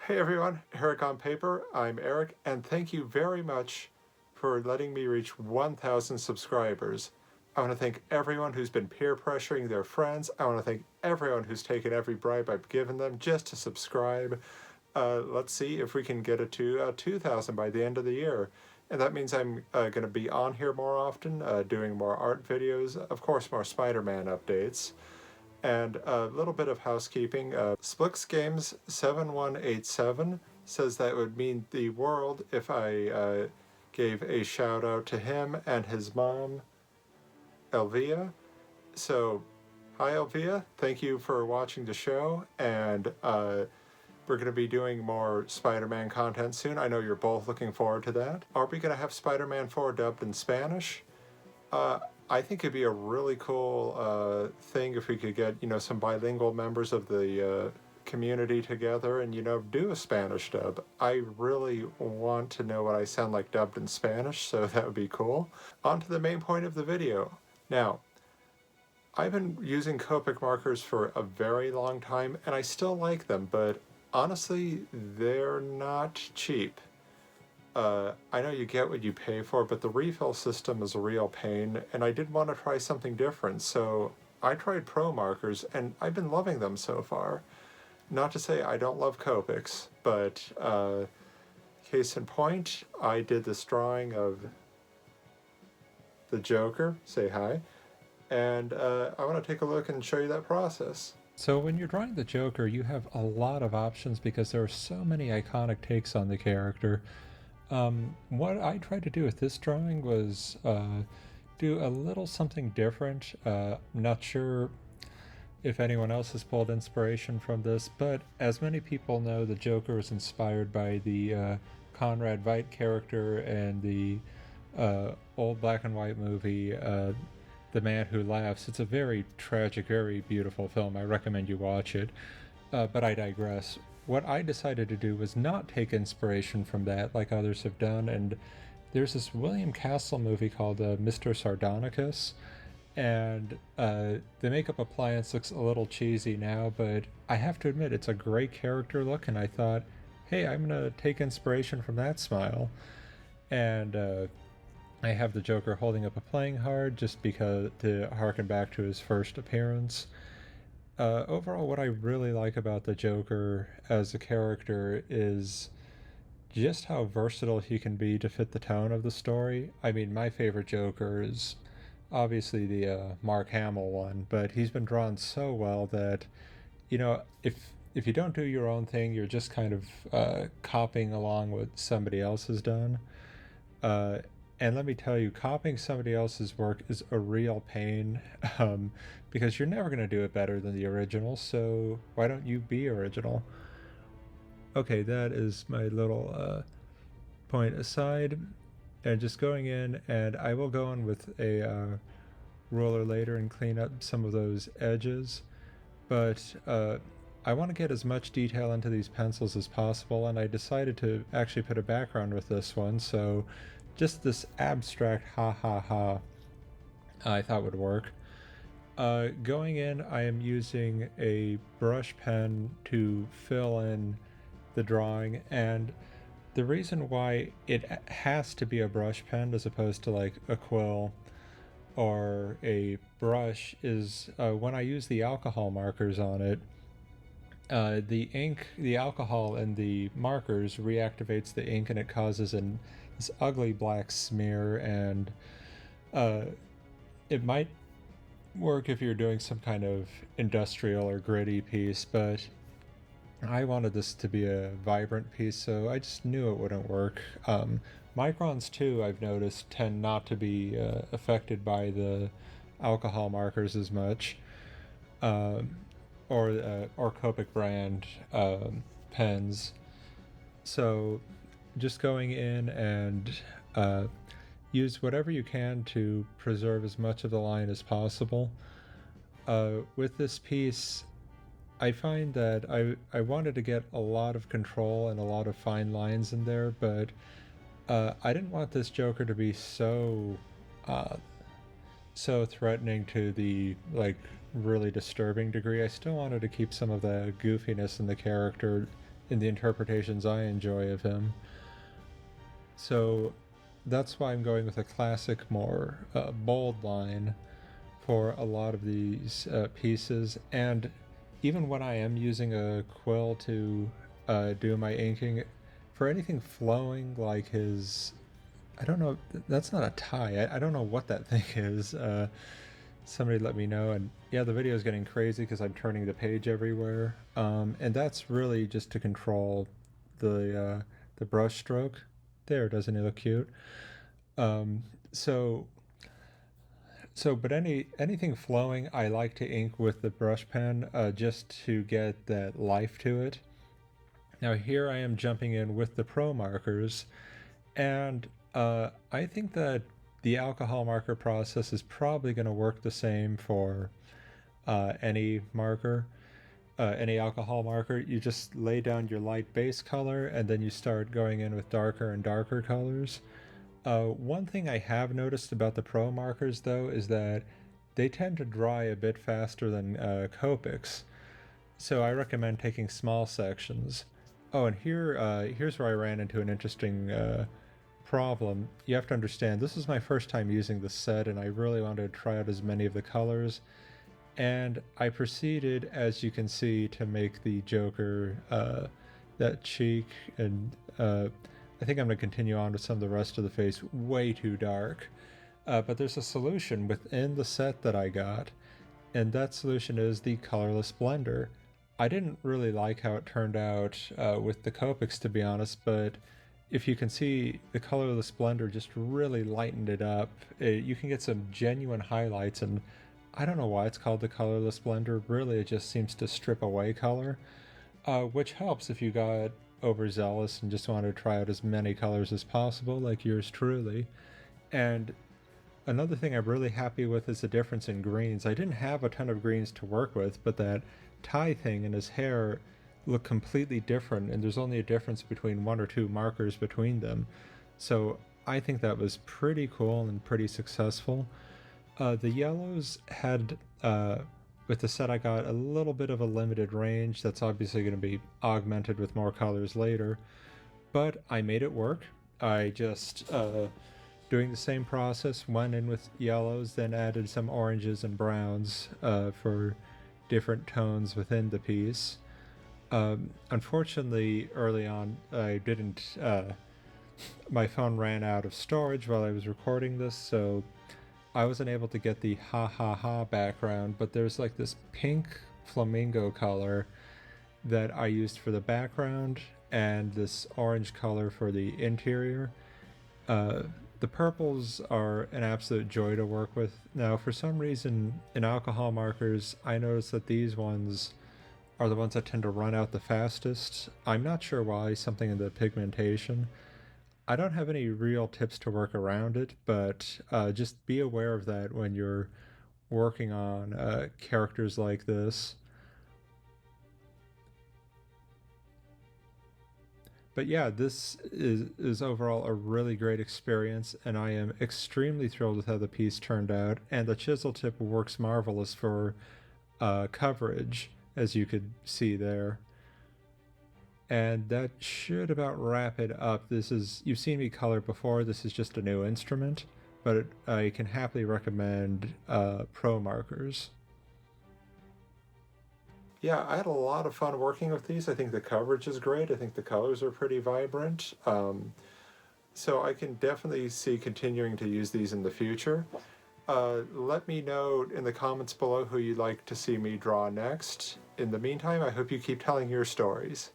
Hey everyone, Eric on Paper. I'm Eric, and thank you very much for letting me reach 1,000 subscribers. I want to thank everyone who's been peer pressuring their friends. I want to thank everyone who's taken every bribe I've given them just to subscribe. Let's see if we can get it to 2,000 by the end of the year. And that means I'm going to be on here more often, doing more art videos, of course, more Spider Man updates. And a little bit of housekeeping. Splix Games 7187 says that would mean the world if I gave a shout out to him and his mom, Elvia. So, hi Elvia, thank you for watching the show, and we're going to be doing more Spider Man content soon. I know you're both looking forward to that. Are we going to have Spider Man 4 dubbed in Spanish? I think it'd be a really cool thing if we could get, some bilingual members of the community together and, do a Spanish dub. I really want to know what I sound like dubbed in Spanish, so that would be cool. On to the main point of the video. Now, I've been using Copic markers for a very long time, and I still like them, but honestly, they're not cheap. I know you get what you pay for, but the refill system is a real pain, and I did want to try something different, so I tried Pro markers, and I've been loving them so far. Not to say I don't love Copics, but case in point, I did this drawing of the Joker, say hi, and I want to take a look and show you that process. So when you're drawing the Joker, you have a lot of options because there are so many iconic takes on the character. What I tried to do with this drawing was do a little something different. Not sure if anyone else has pulled inspiration from this, but as many people know, the Joker was inspired by the Conrad Veidt character and the old black and white movie The Man Who Laughs. It's a very tragic, very beautiful film. I recommend you watch it. But I digress. What I decided to do was not take inspiration from that like others have done, and there's this William Castle movie called Mr. Sardonicus, and the makeup appliance looks a little cheesy now, but I have to admit it's a great character look, and I thought, hey, I'm gonna take inspiration from that smile. And I have the Joker holding up a playing card just because to harken back to his first appearance. Overall, what I really like about the Joker as a character is just how versatile he can be to fit the tone of the story. I mean, my favorite Joker is obviously the Mark Hamill one, but he's been drawn so well that, if you don't do your own thing, you're just kind of copying along what somebody else has done. Uh, and let me tell you, copying somebody else's work is a real pain because you're never going to do it better than the original, so why don't you be original? Okay, that is my little point aside. And just going in, and I will go in with a ruler later and clean up some of those edges. But I want to get as much detail into these pencils as possible, and I decided to actually put a background with this one, so just this abstract ha ha ha I thought would work. Going in, I am using a brush pen to fill in the drawing, and the reason why it has to be a brush pen as opposed to like a quill or a brush is when I use the alcohol markers on it, the ink, the alcohol in the markers reactivates the ink and it causes this ugly black smear, and uh, it might work if you're doing some kind of industrial or gritty piece, but I wanted this to be a vibrant piece, so I just knew it wouldn't work. Microns too, I've noticed, tend not to be affected by the alcohol markers as much, um, or Copic brand pens. So just going in and uh, use whatever you can to preserve as much of the line as possible. With this piece, I find that I wanted to get a lot of control and a lot of fine lines in there, but I didn't want this Joker to be uh, so threatening to the really disturbing degree. I still wanted to keep some of the goofiness in the character in the interpretations I enjoy of him. So that's why I'm going with a classic, more bold line for a lot of these pieces. And even when I am using a quill to do my inking, for anything flowing like his, I don't know, that's not a tie. I don't know what that thing is. Somebody let me know. And yeah, the video is getting crazy because I'm turning the page everywhere. And that's really just to control the brush stroke. There, doesn't he look cute? Um, so but anything flowing, I like to ink with the brush pen just to get that life to it. Now here I am jumping in with the pro markers, and I think that the alcohol marker process is probably going to work the same for any marker, any alcohol marker. You just lay down your light base color, and then you start going in with darker and darker colors. One thing I have noticed about the pro markers, though, is that they tend to dry a bit faster than Copics, so I recommend taking small sections. Oh, and here's where I ran into an interesting problem. You have to understand, this is my first time using the set, and I really wanted to try out as many of the colors. And I proceeded, as you can see, to make the Joker that cheek, and I think I'm going to continue on with some of the rest of the face way too dark. But there's a solution within the set that I got, and that solution is the colorless blender. I didn't really like how it turned out with the Copics, to be honest, but if you can see, the colorless blender just really lightened it up. You can get some genuine highlights, and I don't know why it's called the colorless blender. Really, it just seems to strip away color, which helps if you got overzealous and just wanted to try out as many colors as possible, like yours truly. And another thing I'm really happy with is the difference in greens. I didn't have a ton of greens to work with, but that tie thing in his hair look completely different, and there's only a difference between one or two markers between them. So I think that was pretty cool and pretty successful. The yellows had, with the set I got, a little bit of a limited range. That's obviously going to be augmented with more colors later, but I made it work. I just, doing the same process, went in with yellows, then added some oranges and browns for different tones within the piece. Unfortunately, early on, I didn't. My phone ran out of storage while I was recording this, so I wasn't able to get the ha ha ha background, but there's like this pink flamingo color that I used for the background and this orange color for the interior. The purples are an absolute joy to work with. Now, for some reason, in alcohol markers, I noticed that these ones are the ones that tend to run out the fastest. I'm not sure why, something in the pigmentation. I don't have any real tips to work around it, but just be aware of that when you're working on characters like this. But yeah, this is overall a really great experience, and I am extremely thrilled with how the piece turned out. And the chisel tip works marvelous for coverage, as you could see there. And that should about wrap it up. This is, you've seen me color before, this is just a new instrument, but I can happily recommend pro markers. Yeah, I had a lot of fun working with these. I think the coverage is great. I think the colors are pretty vibrant. So I can definitely see continuing to use these in the future. Let me know in the comments below who you'd like to see me draw next. In the meantime, I hope you keep telling your stories.